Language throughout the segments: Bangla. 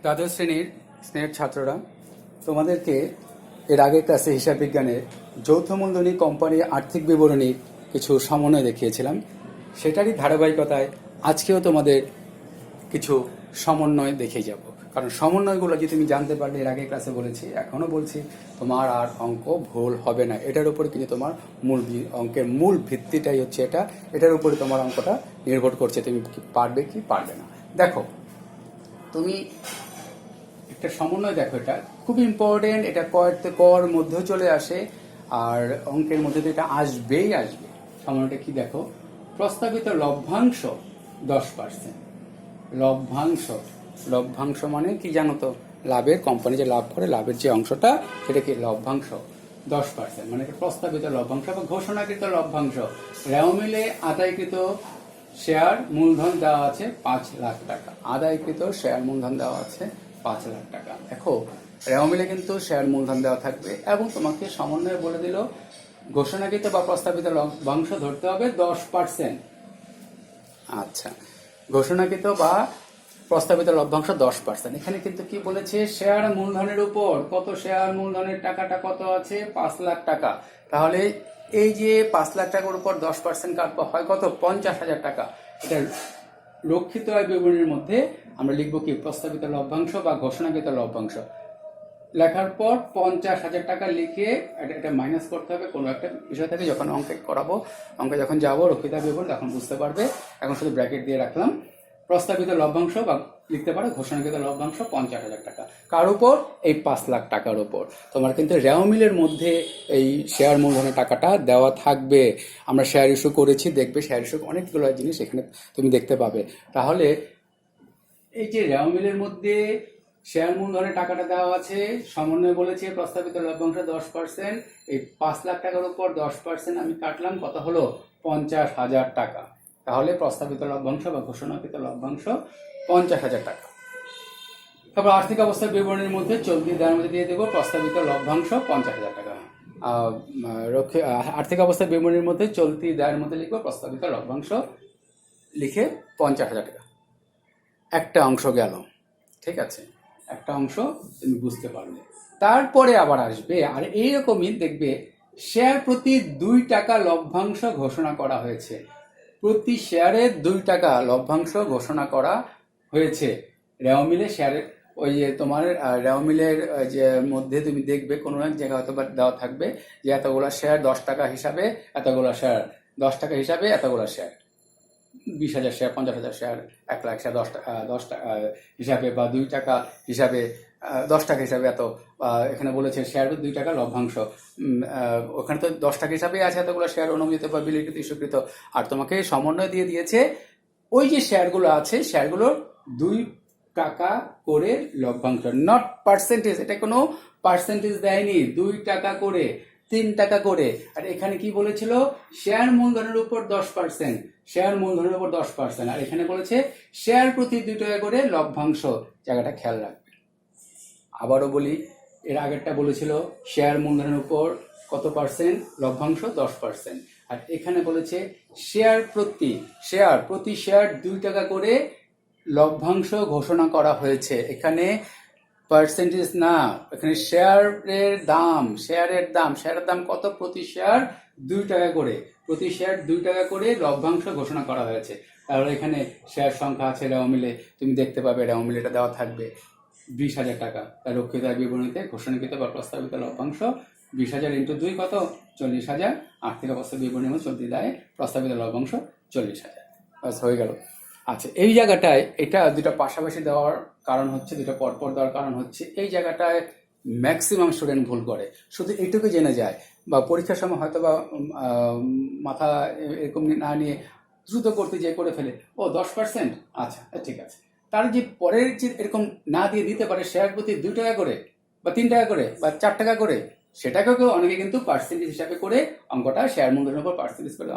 দ্বাদশ শ্রেণীর স্নেহের ছাত্ররা, তোমাদেরকে এর আগের ক্লাসে হিসাব বিজ্ঞানের যৌথ মূলধনী কোম্পানির আর্থিক বিবরণীর কিছু সমন্বয় দেখিয়েছিলাম। সেটারই ধারাবাহিকতায় আজকেও তোমাদের কিছু সমন্বয় দেখে যাব। কারণ সমন্বয়গুলো যদি তুমি জানতে পারলে, এর আগে ক্লাসে বলেছি, এখনও বলছি, তোমার আর অঙ্ক ভুল হবে না। এটার উপরে কিন্তু তোমার অঙ্কের মূল ভিত্তিটাই হচ্ছে এটার উপরে তোমার অঙ্কটা নির্ভর করছে তুমি কি পারবে কি পারবে না। দেখো, তুমি একটা সমন্বয় দেখো, এটা খুব ইম্পর্টেন্ট। এটা কর মধ্যেও চলে আসে, আর অঙ্কের মধ্যে তো এটা আসবেই আসবে। সমন্বয়টা কি দেখো, প্রস্তাবিত লভ্যাংশ 10%। লভ্যাংশ মানে কি জানো তো? লাভের, কোম্পানি যে লাভ করে, লাভের যে অংশটা, সেটা কি লভ্যাংশ 10%। মানে প্রস্তাবিত লভ্যাংশ বা ঘোষণাকৃত লভ্যাংশ। রেওয়া মিলে আদায়কৃত শেয়ার মূলধন দেওয়া আছে 5 লাখ টাকা। আদায়কৃত শেয়ার মূলধন দেওয়া আছে 5 লাখ টাকা। দেখো, রেওয়া মিলে কিন্তু শেয়ার মূলধন দেওয়া থাকবে, এবং তোমাকে সমন্বয়ে বলে দিল ঘোষণাকৃত বা প্রস্তাবিত লভ্যাংশ ধরতে হবে 10%। আচ্ছা, ঘোষণাকৃত বা প্রস্তাবিত লভ্যাংশ 10%। এখানে কিন্তু কি বলেছে, শেয়ার মূলধনের উপর কত, শেয়ার মূলধনের টাকাটা কত আছে? 5 লাখ টাকা। তাহলে এই যে 5 লাখ টাকার উপর 10% কাটবা হয় কত? 50,000 টাকা। এটা রক্ষিত আয় বিবরণীর মধ্যে আমরা লিখবো কি, প্রস্তাবিত লভ্যাংশ বা ঘোষণাকৃত লভ্যাংশ। লেখার পর 50,000 টাকা লিখে এটা মাইনাস করতে হবে। কোনো একটা বিষয় থেকে যখন অঙ্কে করাবো, অঙ্কে যখন যাবো রক্ষিত আয় বিবরণ, তখন বুঝতে পারবে। এখন শুধু ব্র্যাকেট দিয়ে রাখলাম, প্রস্তাবিত লভ্যাংশ বা লিখতে পারো ঘোষণাকৃত লভ্যাংশ 50,000 টাকা। কার উপর? এই 5 লাখ টাকার উপর। তোমার কিন্তু রেওয়া মিলের মধ্যে এই শেয়ার মূলধনের টাকাটা দেওয়া থাকবে। আমরা শেয়ার ইস্যু করেছি, দেখবে শেয়ার ইস্যু অনেকগুলো জিনিস এখানে তুমি দেখতে পাবে। তাহলে এই যে রেওয়া মিলের মধ্যে শেয়ার মূলধনের টাকাটা দেওয়া আছে, সমন্বয় বলেছে প্রস্তাবিত লভ্যাংশ 10%। এই 5 লাখ টাকার উপর 10% আমি কাটলাম, কত হলো? 50,000 টাকা। তাহলে প্রস্তাবিত লভ্যাংশ বা ঘোষণাকৃত লভ্যাংশ 50,000 টাকা। তারপর আর্থিক অবস্থার বিবরণীর মধ্যে চলতি দায়ের মধ্যে দিয়ে দেবো প্রস্তাবিত লভ্যাংশ 50,000 টাকা। আর্থিক অবস্থার বিবরণীর মধ্যে চলতি দায়ের মধ্যে লিখবো প্রস্তাবিত লভ্যাংশ, লিখে 50,000 টাকা। একটা অংশ গেল, ঠিক আছে, একটা অংশ তুমি বুঝতে পারলে। তারপরে আবার আসবে, আর এইরকমই দেখবে, শেয়ার প্রতি 2 টাকা লভ্যাংশ ঘোষণা করা হয়েছে। প্রতি শেয়ারে 2 টাকা লভ্যাংশ ঘোষণা করা হয়েছে। রেওয়া মিলে শেয়ারের ওই যে তোমার রেওয়া মিলের যে মধ্যে তুমি দেখবে কোনো এক জায়গায় হয়তো দেওয়া থাকবে যে এতগুলো শেয়ার 10 টাকা হিসাবে, এতগুলো শেয়ার 10 টাকা হিসাবে, এতগুলো share 20,000 share, 50,000 share, 1 lakh share 10 টাকা হিসাবে, বা 2 টাকা হিসাবে, 10 টাকা হিসাবে এত। এখানে বলেছে শেয়ার 2 টাকা লভ্যাংশ, ওখানে তো 10 টাকা হিসাবে আছে এতগুলো শেয়ার, অনুমোদিত বা বিলিকৃত ইস্যুকৃত। আর তোমাকে সমন্বয় দিয়ে দিয়েছে ওই যে শেয়ারগুলো আছে, শেয়ারগুলোর 2 টাকা করে লভ্যাংশ, নট পার্সেন্টেজ। এটা কোনো পার্সেন্টেজ দেয়নি, 2 টাকা করে, 3 টাকা করে। আর এখানে কি বলেছিল? শেয়ার মূলধনের উপর 10%, শেয়ার মূলধনের উপর 10%। আর এখানে বলেছে শেয়ার প্রতি 2 টাকা করে লভ্যাংশ। জায়গাটা খেয়াল রাখবে। আবারও বলি, এর আগেরটা বলেছিল শেয়ার মূলধনের উপর কত পার্সেন্ট লভ্যাংশ? 10%। আর এখানে বলেছে প্রতি শেয়ার 2 টাকা করে লভ্যাংশ ঘোষণা করা হয়েছে। এখানে পার্সেন্টেজ না, এখানে শেয়ারের দাম কত? প্রতি শেয়ার 2 টাকা করে, প্রতি শেয়ার 2 টাকা করে লভ্যাংশ ঘোষণা করা হয়েছে। তাহলে এখানে শেয়ার সংখ্যা আছে রেওয়া মিলে, তুমি দেখতে পাবে রেওয়া মিলে এটা দেওয়া থাকবে 20,000 টাকা। তার রক্ষিত আয় বিবরণীতে ঘোষণাকৃত বা প্রস্তাবিত লভ্যাংশ 20,000 × 2 কত? 40,000। আর্থিক অবস্থা বিবরণী চলতি দায়ে প্রস্তাবিত লভ্যাংশ 40,000। বাস, হয়ে গেল। আচ্ছা, এই জায়গাটায় এটা দুটো পাশাপাশি দেওয়ার কারণ হচ্ছে, দুটো পরপর দেওয়ার কারণ হচ্ছে, এই জায়গাটায় ম্যাক্সিমাম স্টুডেন্ট ভুল করে, শুধু এইটুকু জেনে যায়, বা পরীক্ষার সময় হয়তো বা মাথা এরকম না নিয়ে দ্রুত করতে যেয়ে করে ফেলে, ও 10%, আচ্ছা ঠিক আছে। তার যে পরের যে এরকম না দিয়ে দিতে পারে শেয়ার প্রতি 2 টাকা করে, বা 3 টাকা করে, বা 4 টাকা করে, সেটাকেও কেউ অনেকে কিন্তু পার্সেন্টেজ হিসাবে করে অঙ্কটা, শেয়ার মূলধনের উপর পার্সেন্টেজ করে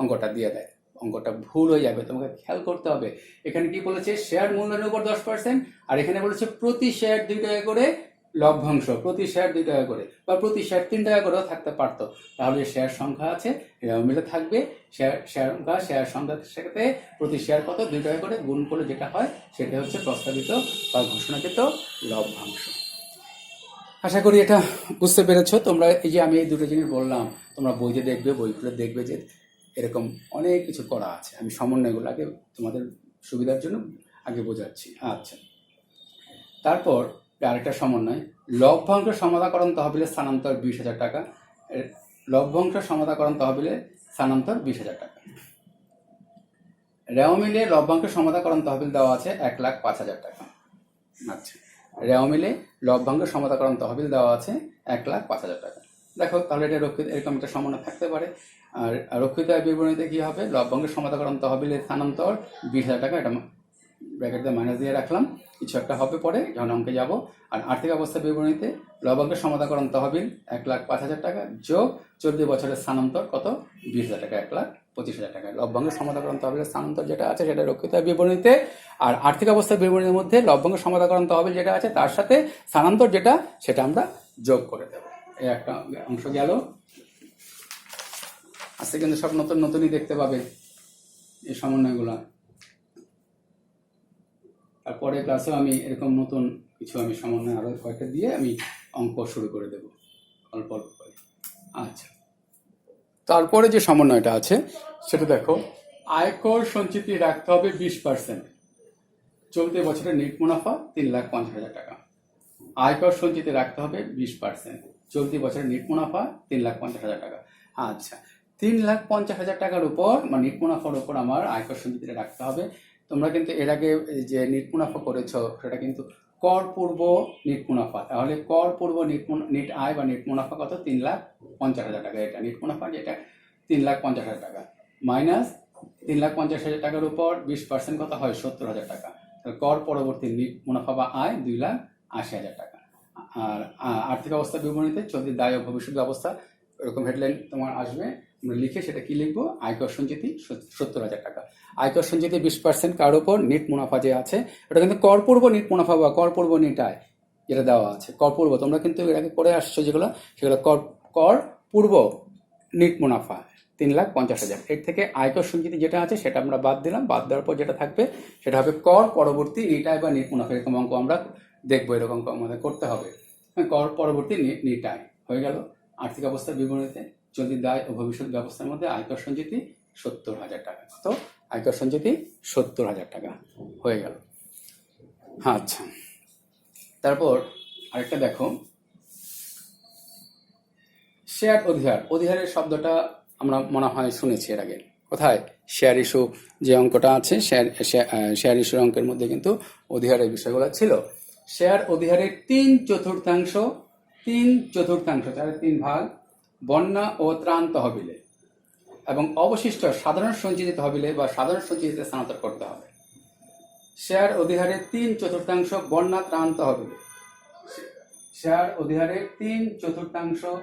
অঙ্কটা দিয়ে দেয়। অঙ্কটা ভুল হয়ে যাবে, তোমাকে খেয়াল করতে হবে। এখানে কি বলেছে? শেয়ার মূলধনের উপর 10%, আর এখানে বলেছে প্রতি শেয়ার 2 টাকা করে লভ্যাংশ প্রতি শেয়ার 2 টাকা করে বা প্রতি শেয়ার 3 টাকা করেও থাকতে পারতো, তাহলে শেয়ার সংখ্যা আছে এরাও মিলে থাকবে, শেয়ার সংখ্যার সাথে প্রতি শেয়ার কত 2 টাকা করে গুণ করলে যেটা হয় সেটা হচ্ছে প্রস্তাবিত বা ঘোষণাকৃত লভ্যাংশ। আশা করি এটা বুঝতে পেরেছো তোমরা। এই যে আমি এই দুটো জিনিস বললাম, তোমরা বইতে দেখবে, বইগুলো দেখবে যে এরকম অনেক কিছু করা আছে। আমি সমন্বয়গুলো আগে তোমাদের সুবিধার জন্য আগে বোঝাচ্ছি। আচ্ছা, তারপর আরেকটা সমন্বয়, লভ্যাংশ সমাধাকরণ তহবিলে স্থানান্তর 20,000 টাকা। লভ্যাংশ সমাধাকরণ তহবিলে স্থানান্তর 20,000 টাকা। রেও মিলে লভ্যাংশ সমাধাকরণ তহবিল দেওয়া আছে 1,05,000 টাকা। আচ্ছা, রেও মিলে লভ্যাংশ সমাধাকরণ তহবিল দেওয়া আছে 1,05,000 টাকা। দেখো তাহলে এটা রক্ষিত, এরকম একটা সমন্বয় থাকতে পারে। আর রক্ষিত আয় বিবরণীতে কি হবে, লভ্যাংশ সমাধাকরণ তহবিলে স্থানান্তর 20,000 টাকা, এটা ব্র্যাকেট দিয়ে মাইনাস দিয়ে রাখলাম, কিছু একটা হবে পরে যখন অঙ্কে যাব। আর আর্থিক অবস্থা বিবরণীতে লভ্যাংশ সমাধাকরণ তহবিল 1,05,000 টাকা যোগ 14 বছরের স্থানান্তর কত 20,000 টাকা, 1,25,000 টাকা। লভ্যাংশ সমাধাকরণ তহবিলের স্থানান্তর যেটা আছে সেটা রক্ষিত আয় বিবরণীতে, আর আর্থিক অবস্থা বিবরণীর মধ্যে লভ্যাংশ সমাধাকরণ তহবিল যেটা আছে তার সাথে স্থানান্তর যেটা সেটা আমরা যোগ করে দেবো। এই একটা অংশ গেল। আজকে কিন্তু সব নতুন নতুনই দেখতে পাবে এই সমন্বয়গুলো। তারপরে ক্লাসেও আমি এরকম নতুন কিছু আমি সমন্বয় আরো কয়েকটা দিয়ে আমি অঙ্ক শুরু করে দেব অল্প অল্প করে। আচ্ছা, তারপরে যে সমন্বয়টা আছে সেটা দেখো, আয়কর সঞ্চিতি রাখতে হবে 20%, চলতি বছরের নেট মুনাফা 3,50,000 টাকা। আয়কর সঞ্চিতি রাখতে হবে 20%, চলতি বছরের নেট মুনাফা 3,50,000 টাকা। আচ্ছা, 3,50,000 টাকার উপর মানে নেট মুনাফার উপর আমার আয়কর সঞ্চিতিটা রাখতে হবে। তোমরা কিন্তু এর আগে যে নেট মুনাফা করেছো সেটা কিন্তু কর পূর্ব নেট মুনাফা, তাহলে কর পূর্ব নেট আয় বা নেট মুনাফা কত 3,50,000 টাকা। এটা নেট মুনাফা যেটা 3,50,000 টাকা মাইনাস 3,50,000 টাকার উপর 20% কত হয় 70,000 টাকা। কর পরবর্তী নেট মুনাফা বা আয় 2,80,000 টাকা। আর আর্থিক অবস্থা বিবরণীতে চলতি দায় ও ভবিষ্যৎ ব্যবস্থা এরকম হেডলাইন তোমার আসবে, আমরা লিখে সেটা কি লিখবো, আয়কর সঞ্চিতি 70,000 টাকা। আয়কর সঞ্চিতি 20% কার উপর নেট মুনাফা যে আছে ওটা কিন্তু করপূর্ব নেট মুনাফা বা করপূর্ব নেট আয় যেটা দেওয়া আছে। করপূর্ব তোমরা কিন্তু এর আগে করে আসছো যেগুলো, সেগুলো কর পূর্ব নেট মুনাফা 3,50,000। এর থেকে আয়কর সঞ্চিতি যেটা আছে সেটা আমরা বাদ দিলাম, বাদ দেওয়ার পর যেটা থাকবে সেটা হবে কর পরবর্তী নেট আয় বা নেট মুনাফা। এরকম অঙ্ক আমরা দেখবো, এরকম অঙ্ক আমাদের করতে হবে। কর পরবর্তী নেট আয় হয়ে গেল। আর্থিক অবস্থার বিবরণীতে চলতি দায় ও ভবিষ্যৎ ব্যবস্থার মধ্যে আয়কর সঞ্চিতি 70,000 টাকা। তো আয়কর সঞ্চিতি 70,000 টাকা হয়ে গেল। আচ্ছা, তারপর আরেকটা দেখো, শেয়ার অধিহার। অধিহারের শব্দটা আমরা মনে হয় শুনেছি এর আগে। কোথায়? শেয়ার ইস্যু যে অঙ্কটা আছে, শেয়ার ইস্যুর অঙ্কের মধ্যে কিন্তু অধিহারের বিষয়গুলো ছিল। শেয়ার অধিহারের 3/4, তাহলে 3 ভাগ বন্যা ও ত্রাণ তহবিলে এবং অবশিষ্ট সাধারণ সঞ্চিতি তহবিলে বা সাধারণ সঞ্চিতিতে স্থানান্তর করতে হবে। শেয়ার অধিহারের 3/4 বন্যা ত্রাণ তহবিলে, শেয়ার অধিহারের 3/4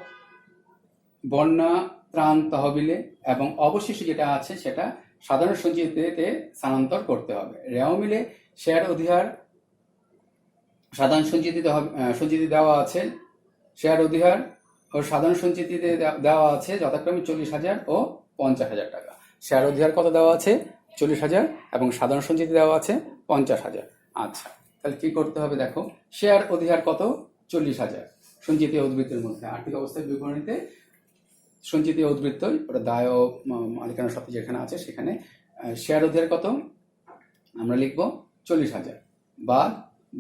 বন্যা ত্রাণ তহবিলে এবং অবশিষ্ট যেটা আছে সেটা সাধারণ সঞ্চিতিতে স্থানান্তর করতে হবে। রেও মিলে শেয়ার অধিহার সাধারণ সঞ্চিতি দেওয়া আছে, শেয়ার অধিহার ও সাধারণ সঞ্চিতিতে দেওয়া আছে যথাক্রমে 40,000 ও 50,000 টাকা। শেয়ার অধিহার কত দেওয়া আছে 40,000 এবং সাধারণ সঞ্চিতি দেওয়া আছে 50,000। আচ্ছা, তাহলে কি করতে হবে দেখো, শেয়ার অধিহার কত 40,000, সঞ্চিতি উদ্বৃত্তের মধ্যে আর্থিক অবস্থার বিবরণীতে সঞ্চিতি উদ্বৃত্ত ওটা দায় ও মালিকানা সত্ত্ব যেখানে আছে সেখানে শেয়ার অধিহার কত আমরা লিখবো 40,000 বা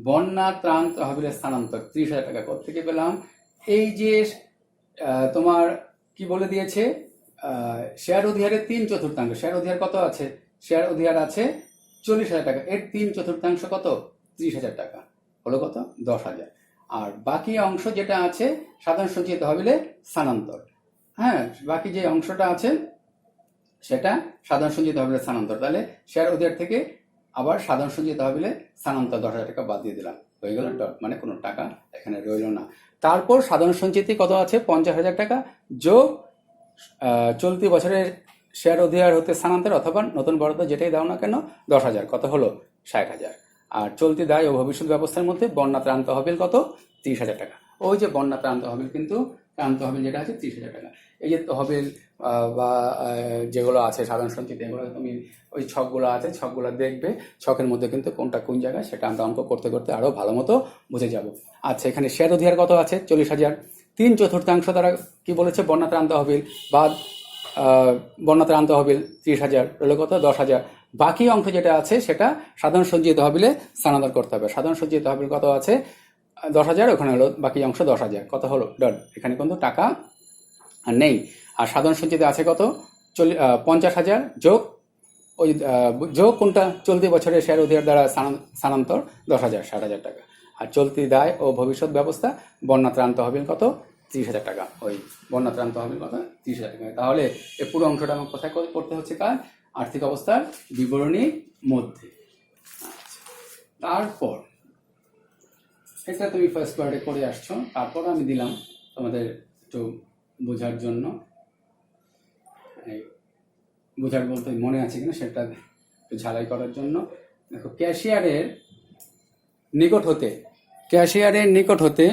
বন্যা ত্রাণ তহবিলের স্থানান্তর 30,000 টাকা। কোথেকে পেলাম? এই যে তোমার কি বলে দিয়েছে, শেয়ার অধিহারের 3/4, শেয়ার অধিহার কত আছে, শেয়ার অধিহার আছে 40,000 টাকা, এর 3/4 কত 30,000 টাকা, হলো কত 10,000। আর বাকি অংশ যেটা আছে সাধারণ সঞ্চিতি তহবিলে স্থানান্তর। হ্যাঁ, বাকি যে অংশটা আছে সেটা সাধারণ সঞ্চিতি তহবিলে স্থানান্তর। তাহলে শেয়ার অধিহার থেকে আবার সাধারণ সঞ্চিতি তহবিলে স্থানান্তর 10,000 টাকা বাদ দিয়ে দিলাম, হয়ে গেল ডট, মানে কোনো টাকা এখানে রইল না। তারপর সাধারণ সঞ্চিতি কত আছে 50,000 টাকা যোগ চলতি বছরের শেয়ার অধিহার হতে স্থানান্তর অথবা নতুন বরাদ্দ যেটাই দাও না কেন 10,000, কত হলো 60,000। আর চলতি দায় ও ভবিষ্যৎ ব্যবস্থার মধ্যে বন্যা ত্রাণ তহবিল কত? 30,000 টাকা। ওই যে বন্যা ত্রাণ তহবিল, কিন্তু ত্রাণ তহবিল যেটা আছে 30,000 টাকা। এই যে তহবিল বা যেগুলো আছে সাধারণ সঞ্চিতি, এগুলো তুমি ওই ছকগুলো আছে, ছকগুলো দেখবে, ছকের মধ্যে কিন্তু কোনটা কোন জায়গায় সেটা আমরা অঙ্ক করতে করতে আরো ভালো মতো বুঝে যাব। আচ্ছা, এখানে শেয়ার অধিকার কত আছে? 40,000। 3/4 দ্বারা কি বলেছে? বন্যা ত্রাণ তহবিল বাদ বন্যা ত্রাণ তহবিল 30,000, রইল কত? 10,000। বাকি অংশ যেটা আছে সেটা সাধারণ সঞ্চিতি তহবিলে স্থানান্তর করতে হবে। সাধারণ সঞ্চিতি তহবিল কত আছে? 10,000, ওখানে হলো বাকি অংশ 10,000। কত হলো? ডন। এখানে কিন্তু টাকা আর নেই। আর সাধারণ সঞ্চিতি আছে কত? 50,000 যোগ ওই যোগ কোনটা? চলতি বছরের শেয়ার অধিকার দ্বারা স্থানান্তর 10,000, 60,000 টাকা। আর চলতি দায় ও ভবিষ্যৎ ব্যবস্থা বন্যা ত্রাণ তহবিল কত? 30,000 টাকা। ওই বন্যা ত্রাণ তহবিল কত? 30,000 টাকা। তাহলে এই পুরো অংশটা আমার কোথায় করতে হচ্ছে? কার? আর্থিক অবস্থার বিবরণীর মধ্যে। তারপর এটা তুমি ফার্স্ট পার্টে করে আসছো, তারপর আমি দিলাম তোমাদের একটু বোঝার জন্য, বোঝার বলতে মনে আছে কিনা সেটা একটু ঝালাই করার জন্য। দেখো, ক্যাশিয়ারের নিকট হতে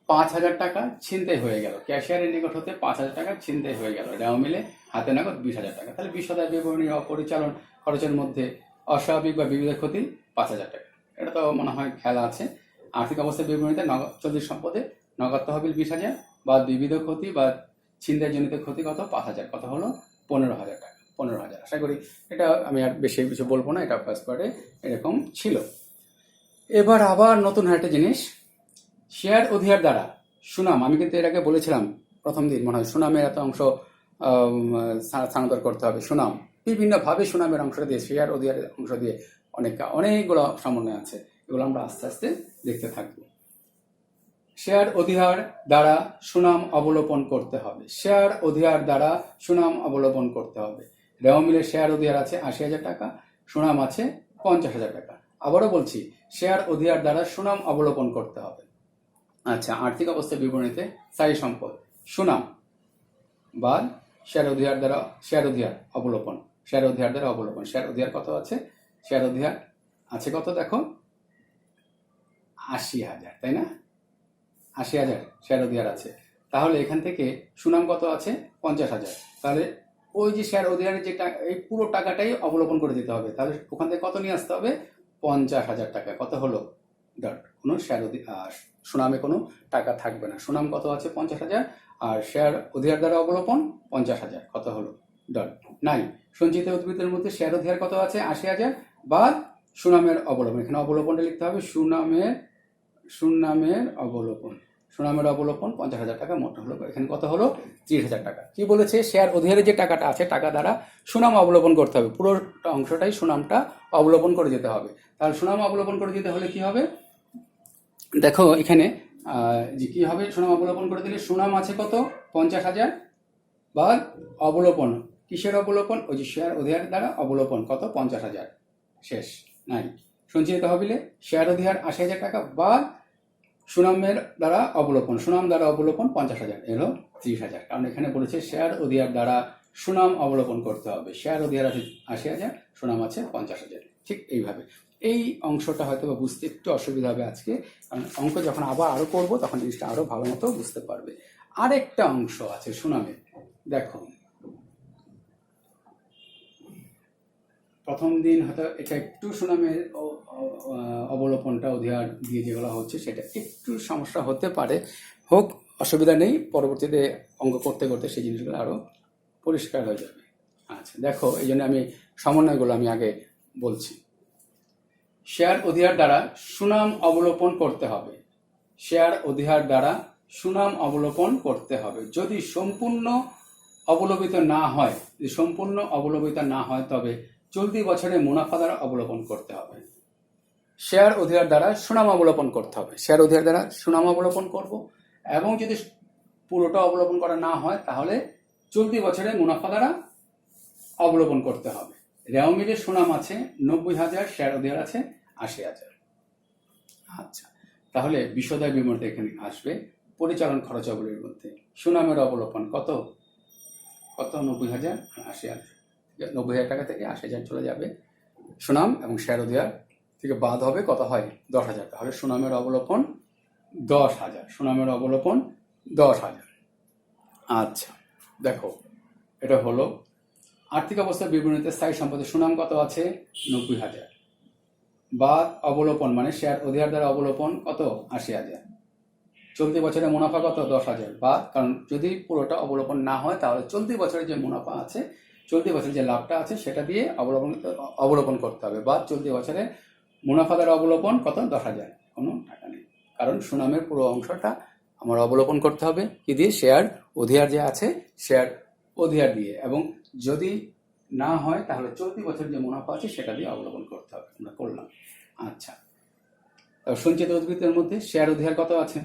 5,000 টাকা ছিনতাই হয়ে গেল। ক্যাশিয়ারের নিকট হতে 5,000 টাকা ছিনতাই হয়ে গেল। রেওয়া মিলে হাতে নগদ 20,000 টাকা। তাহলে বিশদায় বিবরণী অপরিচালন খরচের মধ্যে অস্বাভাবিক বা বিবিধ ক্ষতি 5,000 টাকা। এটা তো মনে হয় খেলা আছে। আর্থিক অবস্থার বিবরণীতে চলতি সম্পদে নগদ তহবিল 20,000 বা বিবিধ ক্ষতি বা ছিনতাই জনিত ক্ষতি কত? 5,000। কত হলো? 15,000 টাকা। 15,000। আশা করি এটা আমি আর বেশি কিছু বলবো না, এটা ফার্স্ট পার্টে এরকম ছিল। এবার আবার নতুন একটা জিনিস, শেয়ার অধিকার দ্বারা সুনাম। আমি কিন্তু এর আগে বলেছিলাম প্রথম দিন মনে হয়, সুনামের এত অংশ স্থানান্তর করতে হবে। সুনাম বিভিন্নভাবে সুনামের অংশটা দিয়ে, শেয়ার অধিকারের অংশ দিয়ে অনেকগুলো সমন্বয় আছে। এগুলো আমরা আস্তে আস্তে দেখতে থাকবো। শেয়ার অধিকার দ্বারা সুনাম অবলোপন করতে হবে। শেয়ার অধিকার দ্বারা সুনাম অবলোপন করতে হবে। রেওয়া মিলের শেয়ার অধিকার আছে 80,000 টাকা, সুনাম আছে 50,000 টাকা। আবারও বলছি, শেয়ার অধিকার দ্বারা সুনাম অবলোপন করতে হবে। আচ্ছা, আর্থিক অবস্থার বিবরণীতে স্থায়ী সম্পদ সুনাম বাদ শেয়ার অধিকার দ্বারা অবলোপন। শেয়ার অধিকার দ্বারা অবলোপন। শেয়ার অধিকার কত আছে? শেয়ার অধিকার আছে কত? দেখো, 80,000, তাই না? 80,000 শেয়ার অধিকার আছে। তাহলে এখান থেকে সুনাম কত আছে? 50,000। তাহলে ওই যে শেয়ার অধিকারের যে এই পুরো টাকাটাই অবলোপন করে দিতে হবে। তাহলে ওখান থেকে কত নিয়ে আসতে হবে? 50,000 টাকা। কত হলো? ডট। কোনো শেয়ার সুনামে কোনো টাকা থাকবে না। সুনাম কত আছে? 50,000। আর শেয়ার অধিকার দ্বারা অবলোপন 50,000। কত হলো? ডট। নাই। সঞ্চিত উদ্ভিদের মধ্যে শেয়ার অধিকার কত আছে? 80,000 বা সুনামের অবলোপন। এখানে অবলোপনটা লিখতে হবে সুনামের অবলোপন। সুনামের অবলোপন 50,000 টাকা মোট হলো। এখানে কত হলো? 30,000 টাকা। কি বলেছে? শেয়ার অধিকারের যে টাকাটা আছে, টাকা দ্বারা সুনাম অবলোপন করতে হবে। পুরো অংশটাই সুনামটা অবলোপন করে যেতে হবে। তাহলে সুনাম অবলোপন করে দিতে হলে কি হবে? দেখো এখানে যে কি হবে, সুনাম অবলোপন করে দিলে সুনাম আছে কত? 50,000 বা অবলোপন। কিসের অবলোপন? ওই যে শেয়ার অধিকার দ্বারা অবলোপন কত? 50,000। শেষ। নাই। সঞ্চিত তহবিলে শেয়ার অধিকার 80,000 টাকা বা সুনামের দ্বারা অবলোপন। সুনাম দ্বারা অবলোপন 50,000, এলো 30,000। কারণ এখানে বলেছে শেয়ার অধিকার দ্বারা সুনাম অবলোপন করতে হবে। শেয়ার অধিকার আছে 80,000, সুনাম আছে 50,000। ঠিক এইভাবে এই অংশটা হয়তো বুঝতে একটু অসুবিধা হবে আজকে, কারণ অঙ্ক যখন আরো করবো তখন জিনিসটা আরো ভালো মতো বুঝতে পারবে। আরেকটা অংশ আছে সুনামের। দেখো, প্রথম দিন হয়তো এটা একটু সুনামের অবলোপনটা অধিকার দিয়ে যেগুলো হচ্ছে সেটা একটু সমস্যা হতে পারে, হোক, অসুবিধা নেই। পরবর্তীতে অঙ্ক করতে করতে সেই জিনিসগুলো আরো পরিষ্কার হয়ে যাবে। আচ্ছা, দেখো, এই জন্য আমি সমন্বয়গুলো আমি আগে বলছি। শেয়ার অধিকার দ্বারা সুনাম অবলোপন করতে হবে। শেয়ার অধিকার দ্বারা সুনাম অবলোপন করতে হবে। যদি সম্পূর্ণ অবলোপিত না হয় তবে চলতি বছরে মুনাফা দ্বারা অবলোপন করতে হবে। শেয়ার অধিকার দ্বারা সুনাম অবলোপন করতে হবে। শেয়ার অধিকার দ্বারা সুনাম অবলোপন করব, এবং যদি পুরোটা অবলোপন করা না হয় তাহলে চলতি বছরে মুনাফা দ্বারা অবলোপন করতে হবে। রেওয়া মিলে সুনাম আছে 90,000, শেয়ার অধিকার আছে 80,000। আচ্ছা, তাহলে বিশদায় বিবরণীতে এখানে আসবে পরিচালন খরচাবলীর মধ্যে সুনামের অবলোপন কত? 90,000 আর 80,000। 90,000 টাকা থেকে 80,000 চলে যাবে। সুনাম এবং শেয়ার অধিকার থেকে বাদ হবে কত হয় 10,000। তাহলে সুনামের অবলোপন 10,000, সুনামের অবলোপন 10,000। আচ্ছা দেখো, এটা হলো আর্থিক অবস্থার বিবরণীতে স্থায়ী সম্পদের সুনাম কত আছে 90,000, বাদ অবলোপন মানে শেয়ার অধিকার দ্বারা অবলোপন কত 80,000, চলতি বছরে মুনাফা কত 10,000 বাদ, কারণ যদি পুরোটা অবলোপন না হয় তাহলে চলতি বছরে যে মুনাফা আছে, চলতি বছরে যে লাভটা আছে সেটা দিয়ে অবলোপন করতে হবে, বাদ চলতি বছরে মুনাফা দ্বারা অবলোপন কত 10,000, কোনো টাকা নেই, কারণ সুনামের পুরো অংশটা আমার অবলোপন করতে হবে কি দিয়ে, শেয়ার অধিকার যে আছে শেয়ার অধিকার দিয়ে, এবং যদি না হয় তাহলে চলতি বছর যে মুনাফা আছে সেটা দিয়ে অবলোপন করতে হবে। আমরা করলাম। আচ্ছা, সঞ্চিত উদ্বৃত্তের মধ্যে শেয়ার অধিকার কত আছে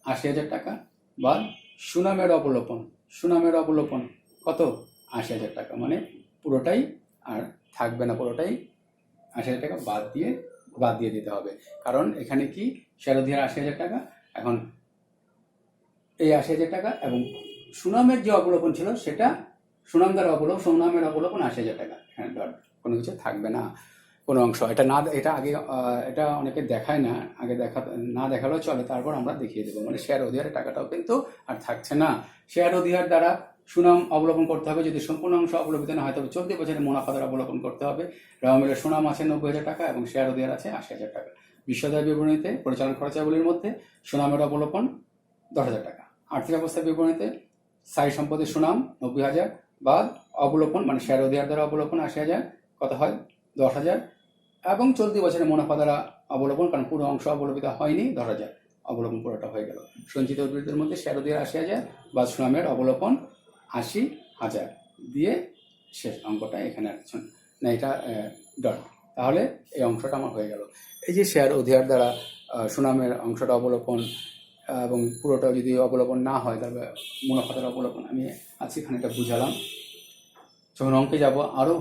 80,000 টাকা, বা সুনামের অবলোপন, সুনামের অবলোপন কত 80,000 টাকা, মানে পুরোটাই আর থাকবে না, পুরোটাই 80,000 টাকা বাদ দিয়ে দিতে হবে, কারণ এখানে কি শেয়ার অধিকার 80,000 টাকা, এখন এই 80,000 টাকা এবং সুনামের যে অবলোপন ছিল সেটা সুনামের অবলোপন 80,000 টাকা, এখানে ডট, কোনো কিছু থাকবে না কোনো অংশ। এটা আগে এটা অনেকে দেখায় না, আগে না দেখালেও চলে, তারপর আমরা দেখিয়ে দেবো, মানে শেয়ার অধিকারের টাকাটাও কিন্তু আর থাকছে না। শেয়ার অধিকার দ্বারা সুনাম অবলোপন করতে হবে, যদি সম্পূর্ণ অংশ অবলোপিত না হয় তবে চলতি বছরে মুনাফা দ্বারা অবলোপন করতে হবে। রাওমিলের সুনাম আছে 90,000 টাকা এবং শেয়ার অধিকার আছে 80,000 টাকা। বিশ্বদায় বিবরণীতে পরিচালন খরচাগুলির মধ্যে সুনামের অবলোপন 10,000 টাকা। আর্থিক অবস্থার বিবরণীতে স্থায়ী সম্পদের সুনাম 90,000 বাদ অবলোপন মানে শেয়ার অধিকার দ্বারা অবলোপন 80,000, কত হয় 10,000, এবং চলতি বছরে মুনাফা দ্বারা অবলোপন, কারণ পুরো অংশ অবলোপিত হয়নি 10,000, অবলোপন পুরোটা হয়ে গেল। সঞ্চিত উদ্বৃত্তের মধ্যে শেয়ার অধিকার 80,000 বা সুনামের অবলোপন 80,000 দিয়ে শেষ অঙ্কটা এখানে রাখছ না, এটা ডট, তাহলে এই অংশটা আমার হয়ে গেল। এই যে শেয়ার অধিকার দ্বারা সুনামের অংশটা অবলোপন এবং পুরোটা যদি অবলোপন না হয় তবে মুনাফা দ্বারা অবলোপন, আমি আজকে এখানে এটা বুঝালাম। যখন অঙ্কে যাব আরও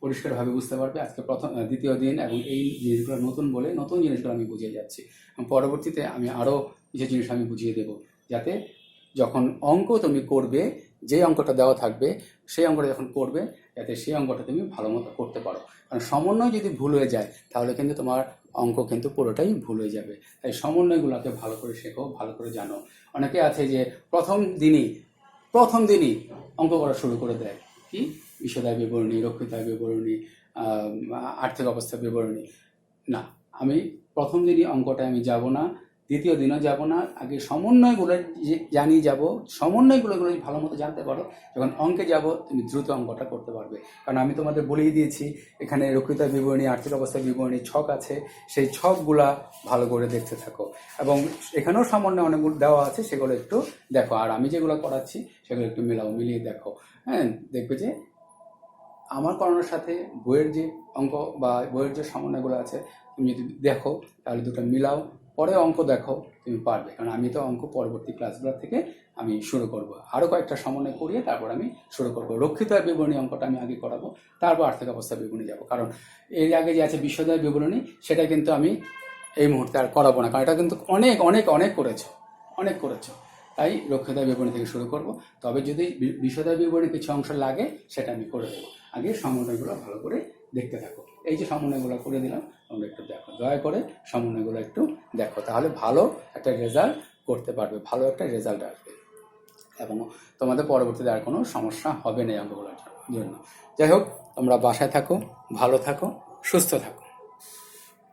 পরিষ্কারভাবে বুঝতে পারবে। আজকে দ্বিতীয় দিন এবং এই জিনিসগুলো নতুন বলে নতুন জিনিসগুলো আমি বুঝিয়ে যাচ্ছি, পরবর্তীতে আমি আরও কিছু জিনিস আমি বুঝিয়ে দেব, যাতে যখন অঙ্ক তুমি করবে, যে অঙ্কটা দেওয়া থাকবে সেই অঙ্কটা যখন করবে যাতে সেই অঙ্কটা তুমি ভালো মতো করতে পারো, কারণ সমন্বয় যদি ভুল হয়ে যায় তাহলে কিন্তু তোমার অঙ্ক কিন্তু পুরোটাই ভুল হয়ে যাবে। তাই সমন্বয়গুলোকে ভালো করে শেখো, ভালো করে জানো। অনেকে আছে যে প্রথম দিনই অঙ্ক করা শুরু করে দেয়, কি বিশ্বদায় বিবরণী, রক্ষিতায় বিবরণী, আর্থিক অবস্থা বিবরণী। না, আমি প্রথম দিনই অঙ্কটা আমি যাব না, দ্বিতীয় দিনও যাব না, আগে সমন্বয়গুলো জানিয়ে যাব। সমন্বয়গুলো ভালো মতো জানতে পারো, যখন অঙ্কে যাব তুমি দ্রুত অঙ্কটা করতে পারবে। কারণ আমি তোমাদের বলেই দিয়েছি এখানে রক্ষিতার বিবরণী, আর্থিক অবস্থার বিবরণী ছক আছে, সেই ছকগুলা ভালো করে দেখতে থাকো, এবং এখানেও সমন্বয় অনেকগুলো দেওয়া আছে, সেগুলো একটু দেখো, আর আমি যেগুলো করাচ্ছি সেগুলো একটু মিলিয়ে দেখো। হ্যাঁ, দেখবে যে আমার করানোর সাথে বইয়ের যে অঙ্ক বা বইয়ের যে সমন্বয়গুলো আছে তুমি যদি দেখো তাহলে দুটো মিলাও, পরে অঙ্ক দেখো, তুমি পারবে। কারণ আমি তো অঙ্ক পরবর্তী ক্লাসগুলো থেকে আমি শুরু করব, আরও কয়েকটা সমন্বয় করিয়ে তারপর আমি শুরু করব। রক্ষিত বিবরণী অঙ্কটা আমি আগে করাবো, তারপর আর্থিক অবস্থা বিবরণী যাব, কারণ এর আগে যে আছে বিশ্বদায় বিবরণী সেটা কিন্তু আমি এই মুহূর্তে আর করাবো না, কারণ এটা কিন্তু অনেক করেছো। তাই রক্ষিতায় বিবরণী থেকে শুরু করব। তবে যদি বিশদায় বিবরণী কিছু অংশ লাগে সেটা আমি করে দেবো। আগে সমন্বয়গুলো ভালো করে দেখতে থাকো। এই যে সমন্বয়গুলো করে দিলাম, তোমরা একটু দেখো, দয়া করে সমন্বয়গুলো একটু দেখো, তাহলে ভালো একটা রেজাল্ট করতে পারবে, ভালো একটা রেজাল্ট আসবে এবং তোমাদের পরবর্তীতে আর কোনো সমস্যা হবে না অঙ্কগুলোর জন্য। যাই হোক, তোমরা বাসায় থাকো, ভালো থাকো, সুস্থ থাকো।